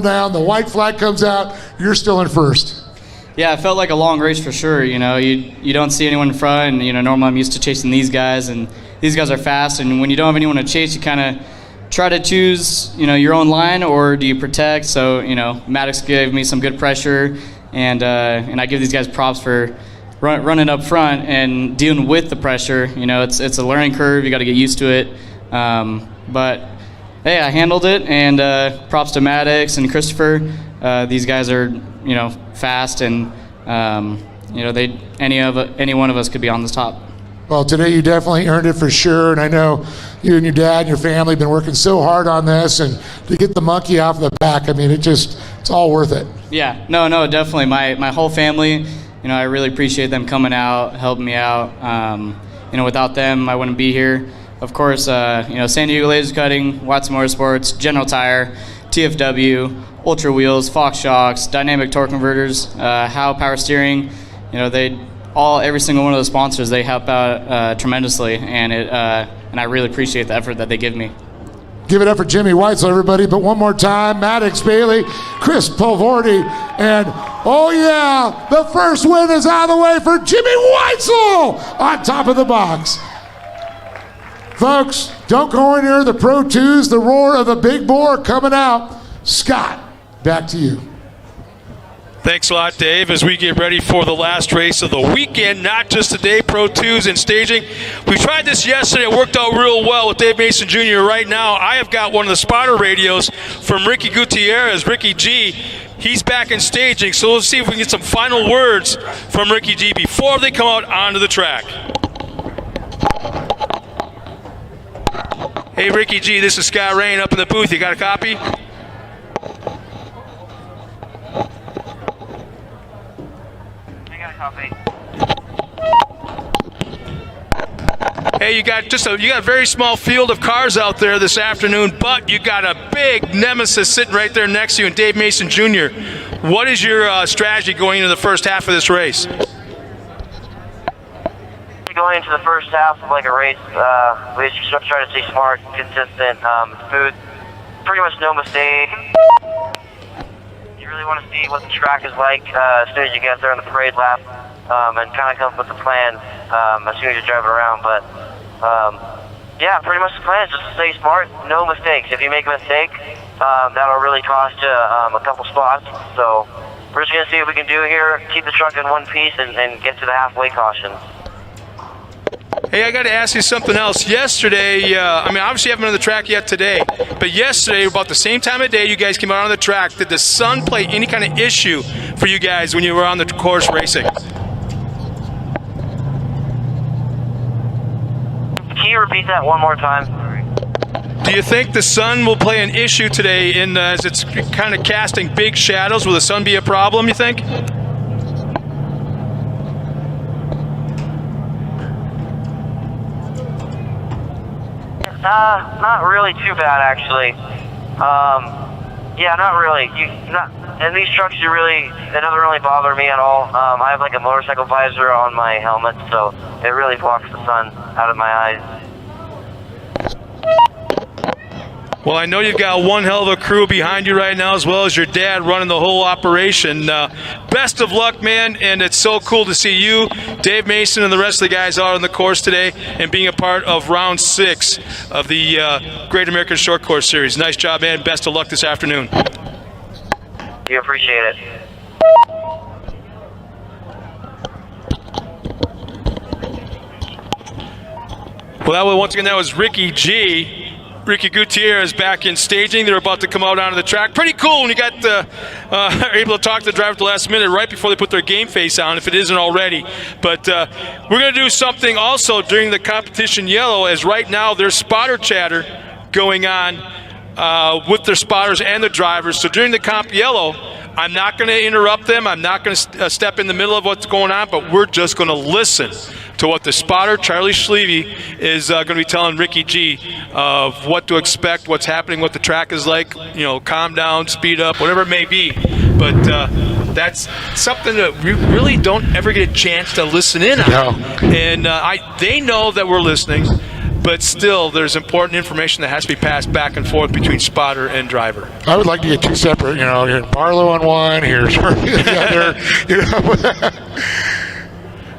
down, the white flag comes out, you're still in first. Yeah, it felt like a long race for sure. You know, you don't see anyone in front, and, you know, normally I'm used to chasing these guys, and these guys are fast, and when you don't have anyone to chase, you kind of try to choose, you know, your own line, or do you protect? So, you know, Maddox gave me some good pressure, and I give these guys props for running up front and dealing with the pressure. You know, it's a learning curve. You got to get used to it. But hey, I handled it, and props to Maddox and Christopher. These guys are, you know, fast, and you know, any one of us could be on the top. Well, today you definitely earned it for sure, and I know you and your dad and your family have been working so hard on this, and to get the monkey off the back, I mean, it's all worth it. Yeah, no, definitely. My whole family, you know, I really appreciate them coming out, helping me out. You know, without them, I wouldn't be here. Of course, you know, San Diego Laser Cutting, Watson Motorsports, General Tire, TFW, Ultra Wheels, Fox Shocks, Dynamic Torque Converters, Howe Power Steering. You know, every single one of those sponsors, they help out tremendously, and I really appreciate the effort that they give me. Give it up for Jimmy Weitzel, everybody. But one more time, Maddox Bailey, Chris Pulvorti, and oh yeah, the first win is out of the way for Jimmy Weitzel on top of the box. Folks, don't go in here. The Pro 2s, the roar of the big bore coming out. Scott, back to you. Thanks a lot, Dave, as we get ready for the last race of the weekend, not just today, Pro 2s and staging. We tried this yesterday. It worked out real well with Dave Mason Jr. Right now, I have got one of the spotter radios from Ricky Gutierrez, Ricky G. He's back in staging, so let's see if we can get some final words from Ricky G before they come out onto the track. Hey, Ricky G, this is Scott Rain up in the booth. You got a copy? Hey, you got a very small field of cars out there this afternoon, but you got a big nemesis sitting right there next to you, and Dave Mason Jr. What is your strategy going into the first half of this race? Going into the first half of like a race, we just try to stay smart, consistent, smooth, pretty much no mistake. You really want to see what the track is like as soon as you get there on the parade lap, and kind of come up with a plan as soon as you're driving around. But yeah, pretty much the plan is just to stay smart, no mistakes. If you make a mistake, that'll really cost you a couple spots. So we're just going to see what we can do here, keep the truck in one piece, and get to the halfway caution. Hey, I got to ask you something else. Yesterday, I mean, obviously you haven't been on the track yet today, but yesterday, about the same time of day you guys came out on the track, did the sun play any kind of issue for you guys when you were on the course racing? Can you repeat that one more time? Do you think the sun will play an issue today as it's kind of casting big shadows? Will the sun be a problem, you think? Not really too bad, actually. Yeah, not really. And these trucks, they don't really bother me at all. I have like a motorcycle visor on my helmet, so it really blocks the sun out of my eyes. Well, I know you've got one hell of a crew behind you right now, as well as your dad running the whole operation. Best of luck, man, and it's so cool to see you, Dave Mason, and the rest of the guys out on the course today and being a part of round 6 of the Great American Short Course Series. Nice job, man. Best of luck this afternoon. You appreciate it. Well, once again, that was Ricky G. Ricky Gutierrez back in staging. They're about to come out onto the track. Pretty cool when you got able to talk to the driver at the last minute right before they put their game face on, if it isn't already. But we're going to do something also during the competition yellow, as right now there's spotter chatter going on with their spotters and the drivers. So during the comp yellow, I'm not going to interrupt them. I'm not going to step in the middle of what's going on, but we're just going to listen to what the spotter, Charlie Schleve, is going to be telling Ricky G of what to expect, what's happening, what the track is like, you know, calm down, speed up, whatever it may be. But that's something that we really don't ever get a chance to listen in on. No. And they know that we're listening. but still there's important information that has to be passed back and forth between spotter and driver. I would like to get two separate, here's Barlow on one, here's the other,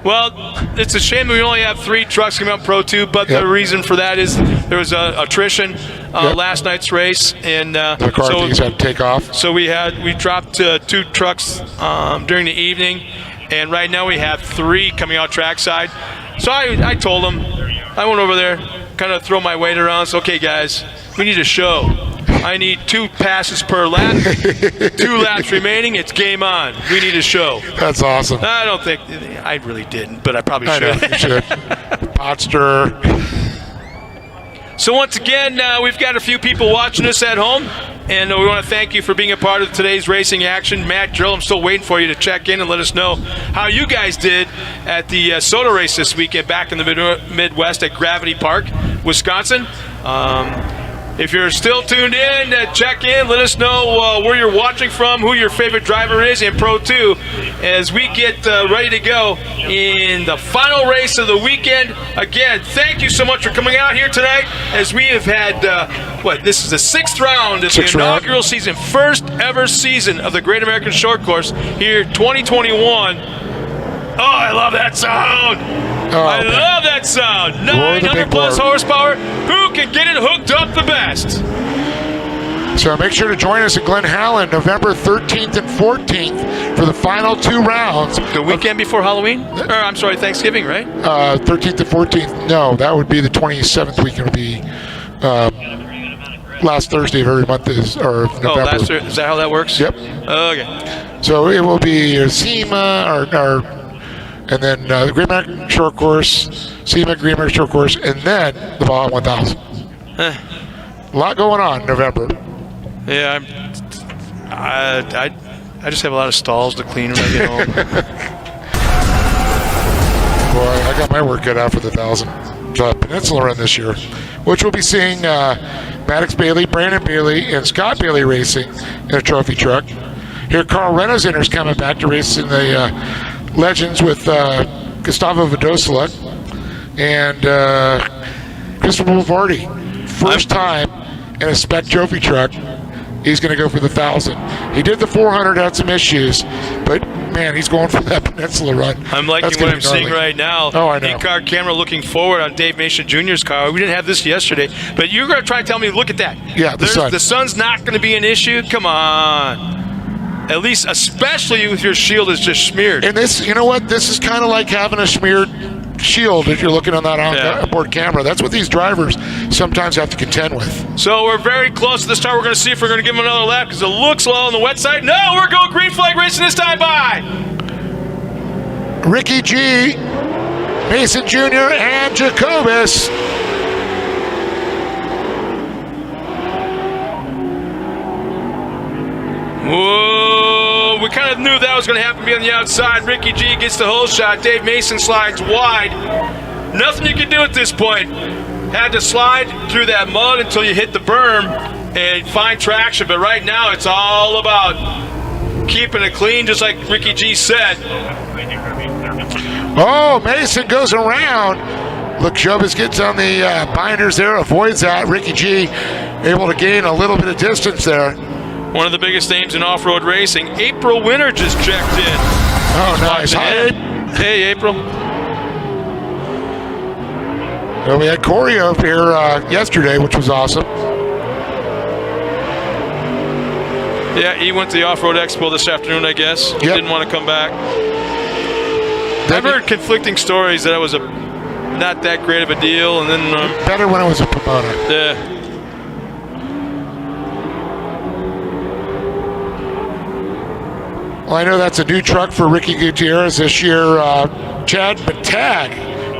Well, it's a shame we only have 3 trucks coming up Pro 2, but the reason for that is there was attrition last night's race, and the car thieves had to take off. So we dropped 2 trucks during the evening, and right now we have 3 coming out trackside. So I told them, I went over there, kind of throw my weight around. So, okay, guys, we need a show. I need 2 passes per lap, 2 laps remaining. It's game on. We need a show. That's awesome. I don't think I really didn't, but I probably should. I know, you should. Potster. So once again, we've got a few people watching us at home, and we want to thank you for being a part of today's racing action. Matt, Drill, I'm still waiting for you to check in and let us know how you guys did at the soda race this weekend back in the Midwest at Gravity Park, Wisconsin. If you're still tuned in, check in. Let us know where you're watching from, who your favorite driver is in Pro 2 as we get ready to go in the final race of the weekend. Again, thank you so much for coming out here tonight as we have had, this is the 6th round of the inaugural season, first ever season of the Great American Short Course here 2021. Oh, I love that sound. I love that sound. 900 plus horsepower. Who can get it hooked up the best? So make sure to join us at Glen Helen November 13th and 14th for the final 2 rounds. The weekend before Halloween? Or, I'm sorry, Thanksgiving, right? 13th and 14th. No, that would be the 27th weekend. Would be last Thursday of every month or November. Oh, is that how that works? Yep. Okay. So it will be SEMA and then the Great American Short Course, SEMA, Great American Short Course, and then the Baja 1000. A lot going on in November. Yeah, I just have a lot of stalls to clean when I get home. Boy, I got my work cut out for the 1000 Peninsula Run this year, which we'll be seeing Maddox Bailey, Brandon Bailey, and Scott Bailey racing in a trophy truck. Here, Carl Renozinner's coming back to race in the Legends with Gustavo Vadosela and Christopher Bouvardi. First time in a spec trophy truck. He's going to go for the 1000. He did the 400, had some issues, but man, he's going for that Peninsula Run. I'm liking what I'm seeing right now. Oh, I know. In-car camera looking forward on Dave Mason Jr.'s car. We didn't have this yesterday, but you're going to try to tell me, look at that. Yeah, the sun's not going to be an issue? Come on. At least, especially if your shield is just smeared. And this, you know what? This is kind of like having a smeared shield if you're looking on that onboard camera. That's what these drivers sometimes have to contend with. So we're very close to the start. We're going to see if we're going to give them another lap because it looks low on the wet side. No, we're going green flag racing this time by Ricky G, Mason Jr., and Jacobus. Whoa, we kind of knew that was going to happen to be on the outside. Ricky G gets the hole shot. Dave Mason slides wide. Nothing you can do at this point. Had to slide through that mud until you hit the berm and find traction. But right now it's all about keeping it clean, just like Ricky G said. Oh, Mason goes around. Look, Jobis gets on the binders there, avoids that. Ricky G able to gain a little bit of distance there. One of the biggest names in off-road racing. April Winter just checked in. Oh, nice. Hi. Hey, April. Well, we had Corey up here yesterday, which was awesome. Yeah, he went to the Off-Road Expo this afternoon, I guess. He didn't want to come back. I've heard conflicting stories that it was not that great of a deal, and then... better when it was a Pomona. Yeah. Well, I know that's a new truck for Ricky Gutierrez this year. Chad Batag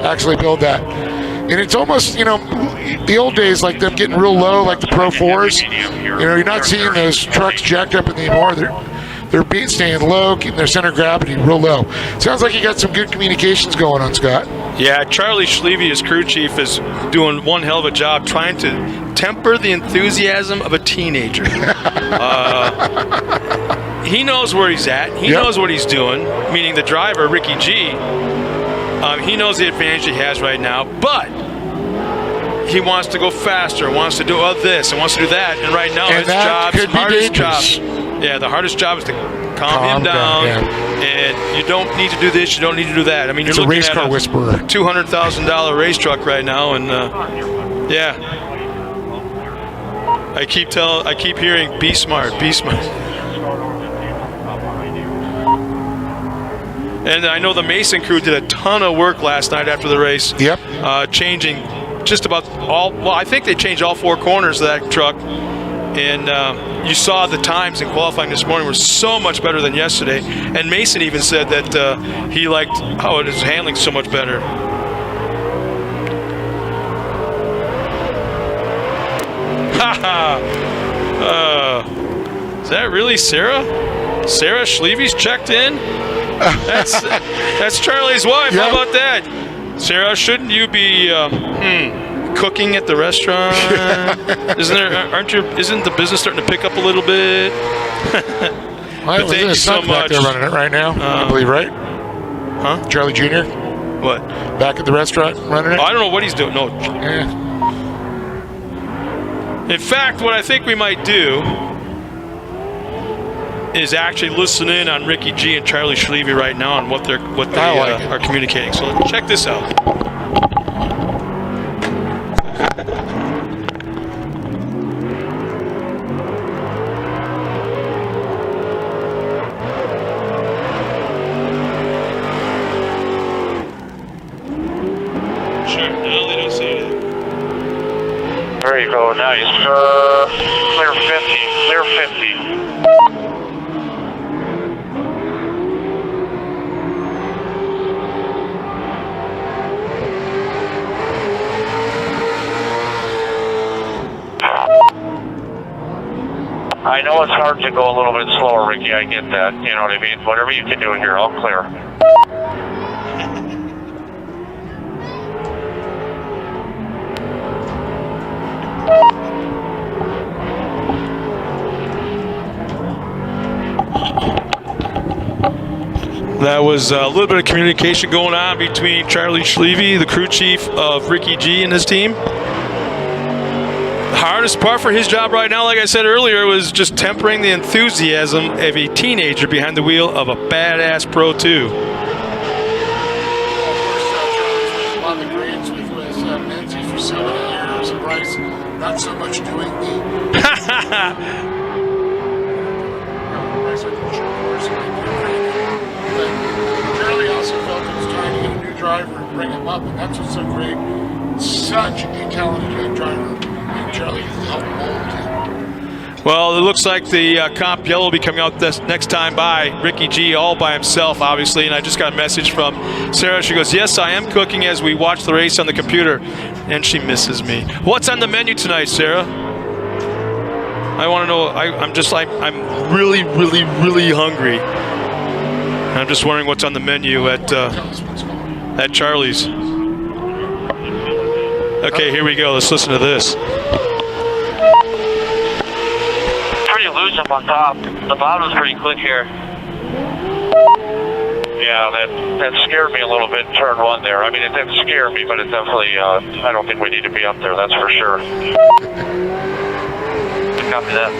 actually built that. And it's almost, the old days, like them getting real low, like the Pro 4s. You're not seeing those trucks jacked up anymore. They're staying low, keeping their center of gravity real low. Sounds like you got some good communications going on, Scott. Yeah, Charlie Schleve, his crew chief, is doing one hell of a job trying to temper the enthusiasm of a teenager. He knows where he's at. He knows what he's doing, meaning the driver, Ricky G. He knows the advantage he has right now, but he wants to go faster, wants to do this, and wants to do that. And right now, And his that job's could be hardest job. dangerous. Yeah, the hardest job is to calm him down. And you don't need to do this, you don't need to do that. I mean, you're It's a looking race at car whisperer. $200,000 race truck right now, and yeah. I keep hearing, be smart, be smart. And I know the Mason crew did a ton of work last night after the race. Yep. Changing just about all, well, I think they changed all 4 corners of that truck. And you saw the times in qualifying this morning were so much better than yesterday. And Mason even said that he liked how it is handling so much better. Is that really Sarah? Sarah Schlevy's checked in? That's Charlie's wife. Yep. How about that? Sarah, shouldn't you be cooking at the restaurant? Isn't the business starting to pick up a little bit? Well, thank you so back much. there running it right now, I believe, right? Huh? Charlie Jr. What? back at the restaurant running it? I don't know what he's doing. No. Yeah. In fact, what I think we might do is actually listen in on Ricky G and Charlie Schlevy right now on what they are communicating. So let's check this out. Sure. No, they don't say that. There you go, nice. Clear 50, clear 50. I know it's hard to go a little bit slower, Ricky, I get that, you know what I mean? Whatever you can do here, I'll clear. That was a little bit of communication going on between Charlie Schlevy, the crew chief of Ricky G, and his team. The hardest part for his job right now, like I said earlier, was just tempering the enthusiasm of a teenager behind the wheel of a badass Pro 2. On the greens with Nancy for 7 years and Bryce, not so much doing the but Charlie also felt he was trying to get a new driver and bring him up, and that's what's so great. Such a talented young driver, and Charlie helped mold him. Well, it looks like the comp yellow will be coming out this next time by. Ricky G all by himself, obviously, and I just got a message from Sarah. She goes, yes, I am cooking as we watch the race on the computer, and she misses me. What's on the menu tonight, Sarah? I want to know. I'm really, really, really hungry. And I'm just wondering what's on the menu at Charlie's. Okay, here we go. Let's listen to this. Pretty loose up on top. The bottom's pretty quick here. Yeah, that scared me a little bit in turn 1 there. I mean, it didn't scare me, but it definitely, I don't think we need to be up there, that's for sure. Copy that.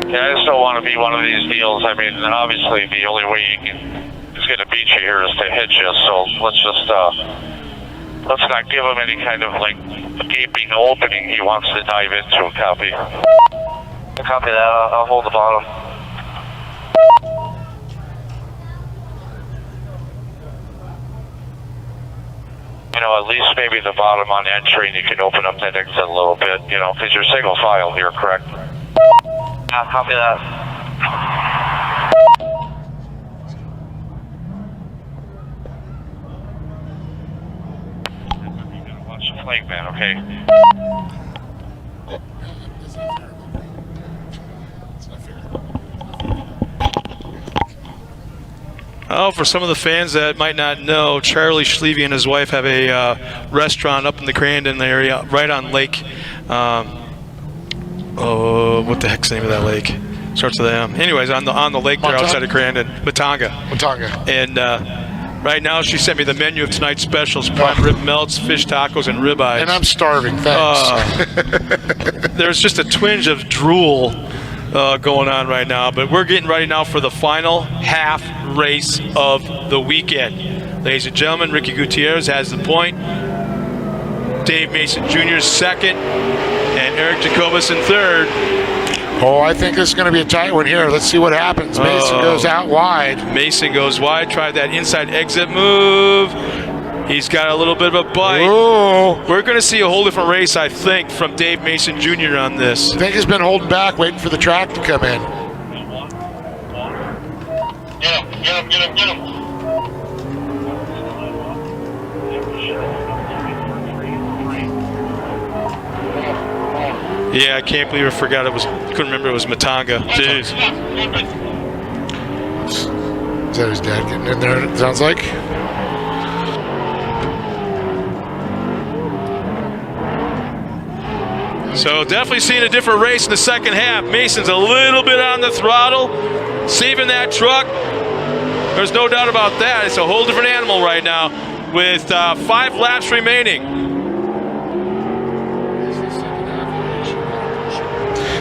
Yeah, I just don't want to be one of these deals. I mean, obviously the only way you can is going to beat you here is to hit you. So let's just let's not give him any kind of like gaping opening he wants to dive into. Copy. Copy that. I'll hold the bottom. You know, at least maybe the bottom on entry, and you can open up that exit a little bit. You know, because you're single file here, correct? Yeah, copy that. Watch the flag, man, okay? Oh, for some of the fans that might not know, Charlie Schlevy and his wife have a restaurant up in the Crandon area, right on Lake. What the heck's the name of that lake? Starts with an M. Anyways, on the lake there outside of Crandon, Matonga. Matonga. And Right now, she sent me the menu of tonight's specials: prime rib melts, fish tacos, and ribeyes. And I'm starving, thanks. There's just a twinge of drool going on right now, but we're getting ready now for the final half race of the weekend. Ladies and gentlemen, Ricky Gutierrez has the point. Dave Mason Jr. is second, and Eric Jacobus in third. Oh, I think this is going to be a tight one here. Let's see what happens. Mason goes out wide. Mason goes wide, tried that inside exit move. He's got a little bit of a bite. Oh. We're going to see a whole different race, I think, from Dave Mason Jr. on this. I think he's been holding back, waiting for the track to come in. Get him. Yeah, I can't believe I forgot couldn't remember it was Matanga. Jeez. Is that his dad getting in there, it sounds like? So definitely seeing a different race in the second half. Mason's a little bit on the throttle, saving that truck. There's no doubt about that. It's a whole different animal right now with 5 laps remaining.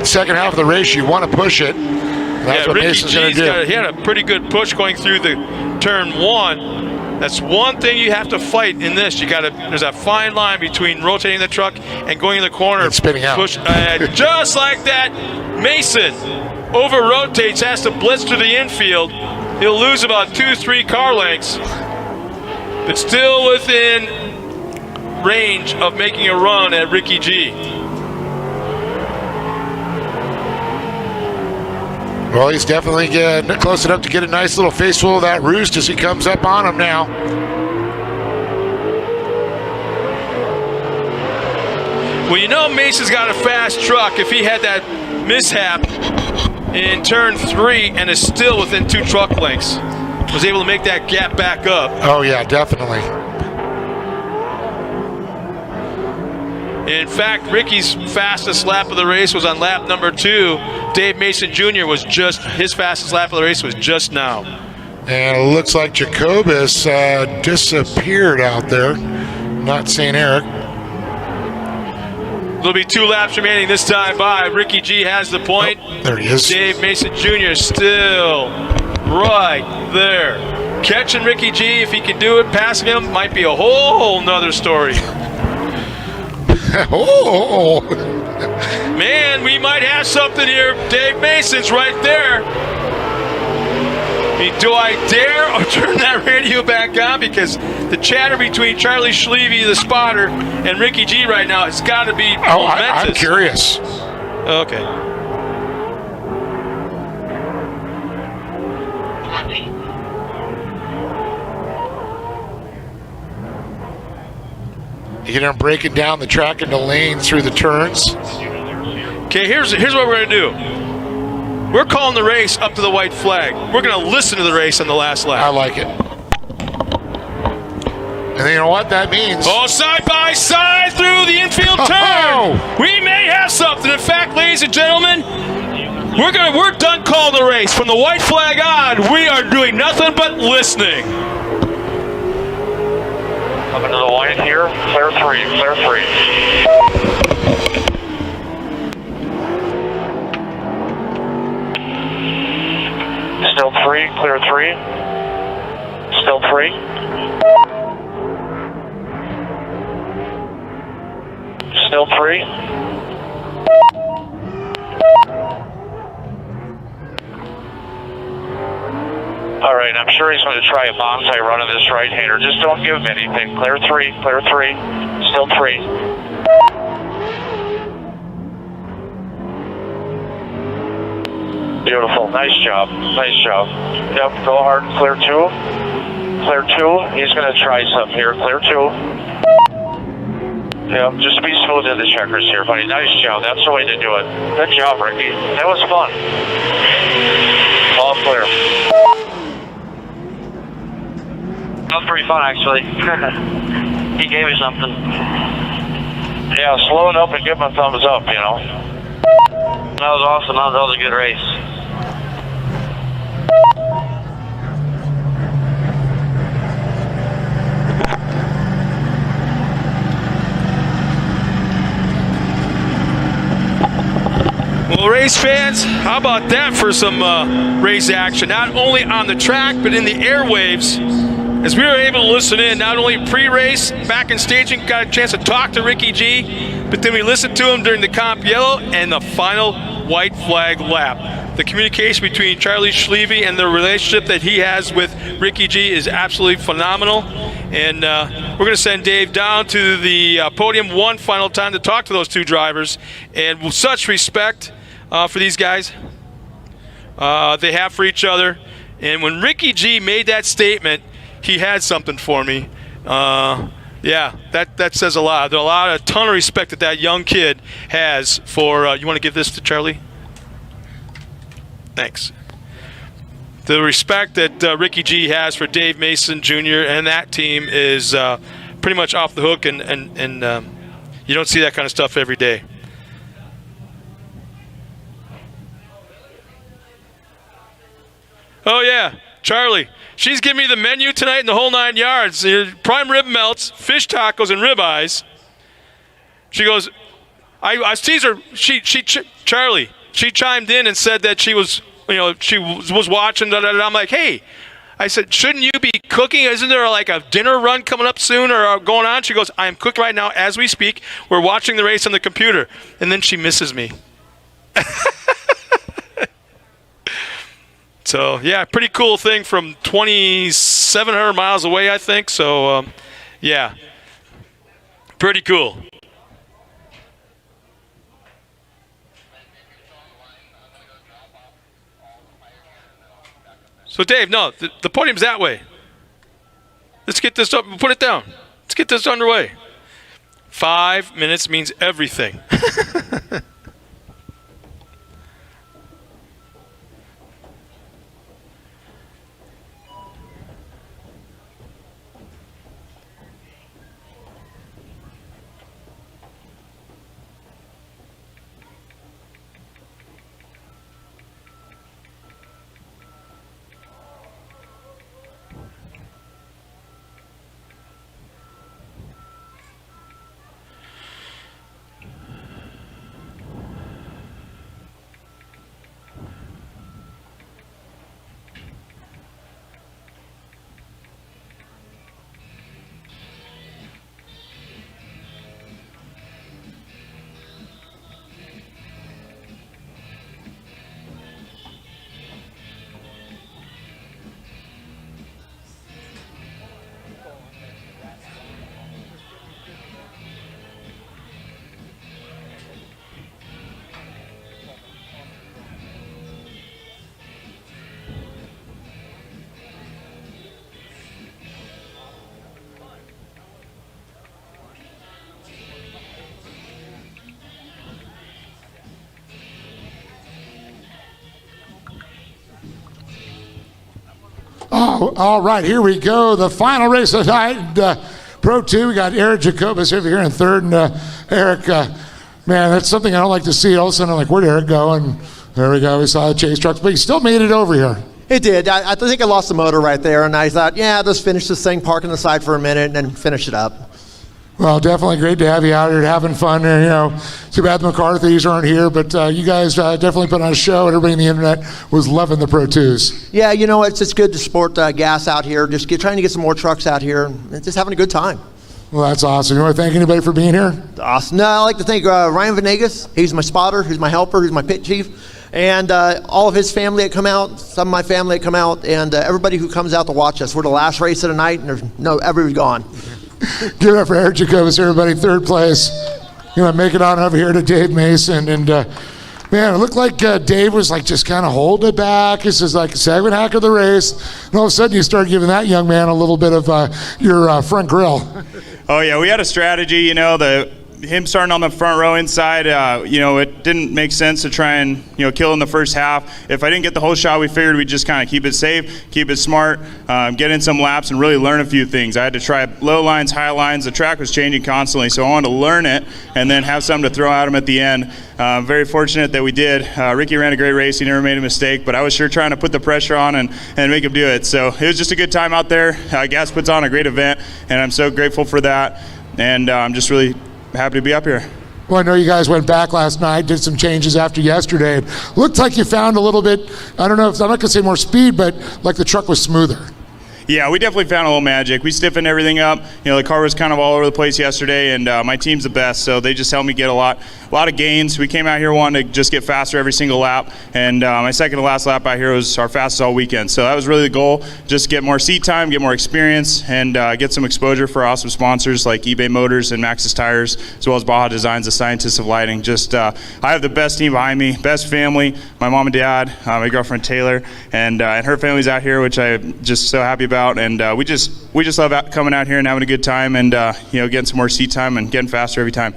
Second half of the race, you want to push it. That's what Ricky Mason's going G's to do. he had a pretty good push going through the turn 1. That's one thing you have to fight in this. There's a fine line between rotating the truck and going in the corner. And spinning out. Push, just like that, Mason over rotates, has to blitz to the infield. He'll lose about 2-3 car lengths, but still within range of making a run at Ricky G. Well, he's definitely getting close enough to get a nice little faceful of that roost as he comes up on him now. Well, you know Mason's got a fast truck. If he had that mishap in turn 3 and is still within 2 truck lengths, was able to make that gap back up. Oh, yeah, definitely. In fact, Ricky's fastest lap of the race was on lap number 2. Dave Mason Jr. his fastest lap of the race was just now. And it looks like Jacobus disappeared out there. Not St. Eric. There'll be 2 laps remaining this time by. Ricky G has the point. Oh, there he is. Dave Mason Jr. still right there. Catching Ricky G, if he can do it, passing him might be a whole nother story. Oh. Man, we might have something here. Dave Mason's right there. Do I dare or turn that radio back on? Because the chatter between Charlie Schlevy, the spotter, and Ricky G right now has got to be momentous. I'm curious. Okay. You know, breaking down the track into lanes through the turns. Okay, here's what we're going to do. We're calling the race up to the white flag. We're going to listen to the race on the last lap. I like it. And you know what that means? Oh, side by side through the infield turn. We may have something. In fact, ladies and gentlemen, we're done calling the race. From the white flag on, we are doing nothing but listening. Coming to the line here, clear 3, clear 3. Still 3, clear 3. Still 3. Still 3. All right, I'm sure he's going to try a bonsai run of this right-hander. Just don't give him anything. Clear 3, clear 3. Still 3. Beautiful. Nice job. Nice job. Yep, go hard. Clear 2. Clear 2. He's going to try something here. Clear 2. Yep, just be smooth in the checkers here, buddy. Nice job. That's the way to do it. Good job, Ricky. That was fun. All clear. That was pretty fun, actually. He gave me something. Yeah, slow it up and give him a thumbs up, you know. That was awesome. That was a good race. Well, race fans, how about that for some race action? Not only on the track, but in the airwaves. As we were able to listen in, not only pre-race, back in staging, got a chance to talk to Ricky G, but then we listened to him during the Comp Yellow and the final white flag lap. The communication between Charlie Schleve and the relationship that he has with Ricky G is absolutely phenomenal. And we're going to send Dave down to the podium one final time to talk to those two drivers. And with such respect for these guys they have for each other. And when Ricky G made that statement, he had something for me. Yeah, that says a lot. There's a ton of respect that that young kid has for, you want to give this to Charlie? Thanks. The respect that Ricky G has for Dave Mason Jr. and that team is pretty much off the hook, and you don't see that kind of stuff every day. Oh yeah, Charlie. She's giving me the menu tonight in the whole 9 yards. Prime rib melts, fish tacos, and ribeyes. She goes, I teased her. Charlie. She chimed in and said that she was, she was watching. I'm like, hey, I said, shouldn't you be cooking? Isn't there like a dinner run coming up soon or going on? She goes, I am cooking right now as we speak. We're watching the race on the computer. And then she misses me. So, yeah, pretty cool thing from 2,700 miles away, I think. So, yeah, pretty cool. So, Dave, no, the podium's that way. Let's get this up. Put it down. Let's get this underway. 5 minutes means everything. Oh, all right, here we go. The final race of the night, Pro 2. We got Eric Jacobus over here in third. And Eric, man, that's something I don't like to see. All of a sudden, I'm like, where'd Eric go? And there we go. We saw the chase trucks, but he still made it over here. It did. I think I lost the motor right there, and I thought, yeah, let's finish this thing, park on the side for a minute, and then finish it up. Well, definitely great to have you out here having fun. Too bad the McCarthy's aren't here, but you guys definitely put on a show, and everybody on the internet was loving the Pro 2s. Yeah, it's just good to sport gas out here, just trying to get some more trucks out here, and just having a good time. Well, that's awesome. You want to thank anybody for being here? Awesome. No, I'd like to thank Ryan Venegas. He's my spotter, he's my helper, he's my pit chief, and all of his family that come out, some of my family that come out, and everybody who comes out to watch us. We're the last race of the night, and everybody's gone. Give it up for Eric Jacobus, everybody. Third place. Make it on over here to Dave Mason. And, man, it looked like Dave was just kind of holding it back. This is like a segment hack of the race. And all of a sudden you start giving that young man a little bit of your front grill. Oh, yeah, we had a strategy, him starting on the front row inside, it didn't make sense to try and, kill in the first half. If I didn't get the whole shot, we figured we'd just kind of keep it safe, keep it smart, get in some laps and really learn a few things. I had to try low lines, high lines. The track was changing constantly, so I wanted to learn it and then have something to throw at him at the end. Very fortunate that we did. Ricky ran a great race. He never made a mistake, but I was sure trying to put the pressure on and make him do it. So it was just a good time out there. Gas puts on a great event, and I'm so grateful for that. And I'm just really happy to be up here. Well, I know you guys went back last night, did some changes after yesterday. It looked like you found a little bit, I don't know if, I'm not going to say more speed, but like the truck was smoother. Yeah, we definitely found a little magic. We stiffened everything up. You know, the car was kind of all over the place yesterday, and my team's the best, so they just helped me get a lot of gains. We came out here wanting to just get faster every single lap, and my second to last lap out here was our fastest all weekend. So that was really the goal, just get more seat time, get more experience, and get some exposure for awesome sponsors like eBay Motors and Maxxis Tires, as well as Baja Designs, the scientists of lighting. Just I have the best team behind me, best family, my mom and dad, my girlfriend Taylor, and her family's out here, which I'm just so happy about. And we just love coming out here and having a good time, and getting some more seat time and getting faster every time.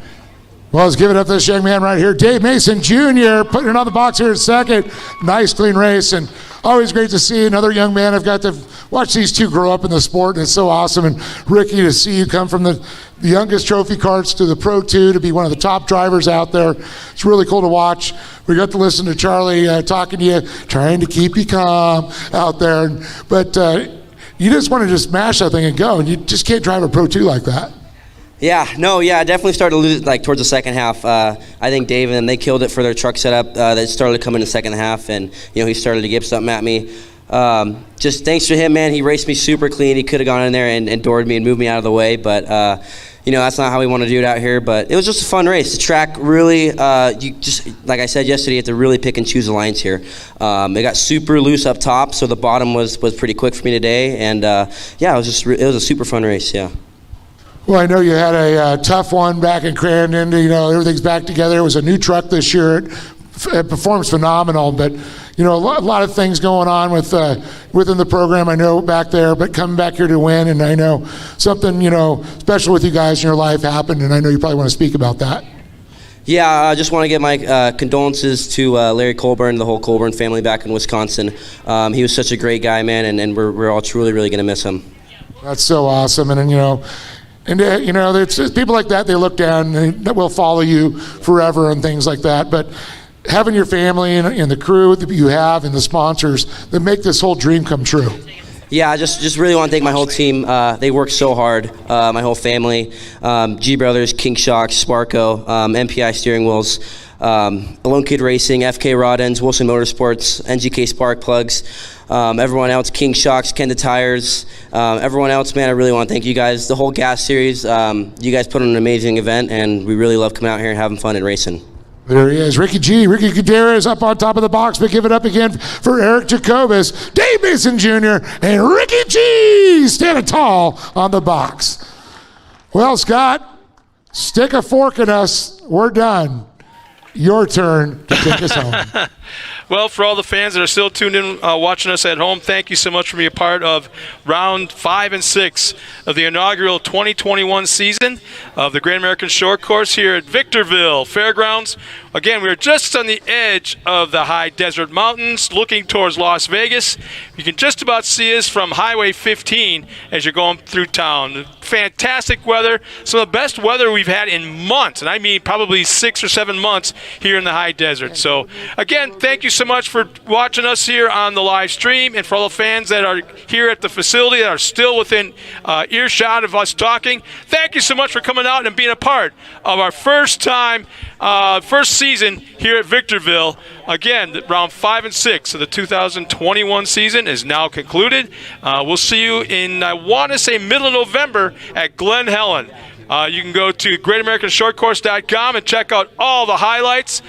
Well, let's give it up to this young man right here, Dave Mason Jr., putting it on the box here in second. Nice, clean race, and always great to see another young man. I've got to watch these two grow up in the sport, and it's so awesome. And Ricky, to see you come from the youngest trophy carts to the Pro 2 to be one of the top drivers out there, it's really cool to watch. We got to listen to Charlie talking to you, trying to keep you calm out there. But you just want to just smash that thing and go, and you just can't drive a Pro 2 like that. I definitely started to lose towards the second half. I think Dave and they killed it for their truck setup. They started to come in the second half, and he started to give something at me. Just thanks to him, man. He raced me super clean. He could have gone in there and doored me and moved me out of the way, but that's not how we want to do it out here. But it was just a fun race. The track really, you just like I said yesterday, you have to really pick and choose the lines here. It got super loose up top, so the bottom was pretty quick for me today, and it was a super fun race. Yeah. Well, I know you had a tough one back in Crandon. Everything's back together. It was a new truck this year. It performs phenomenal, but a lot of things going on within the program. I know back there, but coming back here to win, and I know something special with you guys in your life happened, and I know you probably want to speak about that. Yeah, I just want to get my condolences to Larry Colburn, the whole Colburn family back in Wisconsin. He was such a great guy, man, and we're all truly really going to miss him. That's so awesome, and it's people like that. They look down, and they will follow you forever and things like that. But having your family and the crew that you have and the sponsors that make this whole dream come true. Yeah, I just really want to thank my whole team. They work so hard, my whole family, G Brothers, King Shocks, Sparco, MPI Steering Wheels, Alone Kid Racing, FK Rod Ends, Wilson Motorsports, NGK Spark Plugs, everyone else, King Shocks, Kenda Tires, everyone else, man, I really want to thank you guys. The whole gas series, you guys put on an amazing event, and we really love coming out here and having fun and racing. There he is, Ricky G. Ricky Gutierrez up on top of the box, but give it up again for Eric Jacobus, Dave Mason Jr., and Ricky G. standing tall on the box. Well, Scott, stick a fork in us. We're done. Your turn to take us home. Well, for all the fans that are still tuned in watching us at home, thank you so much for being a part of round 5 and 6 of the inaugural 2021 season of the Great American Short Course here at Victorville Fairgrounds. Again, we're just on the edge of the high desert mountains looking towards Las Vegas. You can just about see us from Highway 15 as you're going through town. Fantastic weather, some of the best weather we've had in months, and I mean probably 6 or 7 months here in the high desert. So again, thank you so much for watching us here on the live stream, and for all the fans that are here at the facility that are still within earshot of us talking. Thank you so much for coming out and being a part of our first season here at Victorville. Again, round 5 and 6 of the 2021 season is now concluded. We'll see you in, I want to say, middle of November at Glen Helen. You can go to GreatAmericanShortCourse.com and check out all the highlights,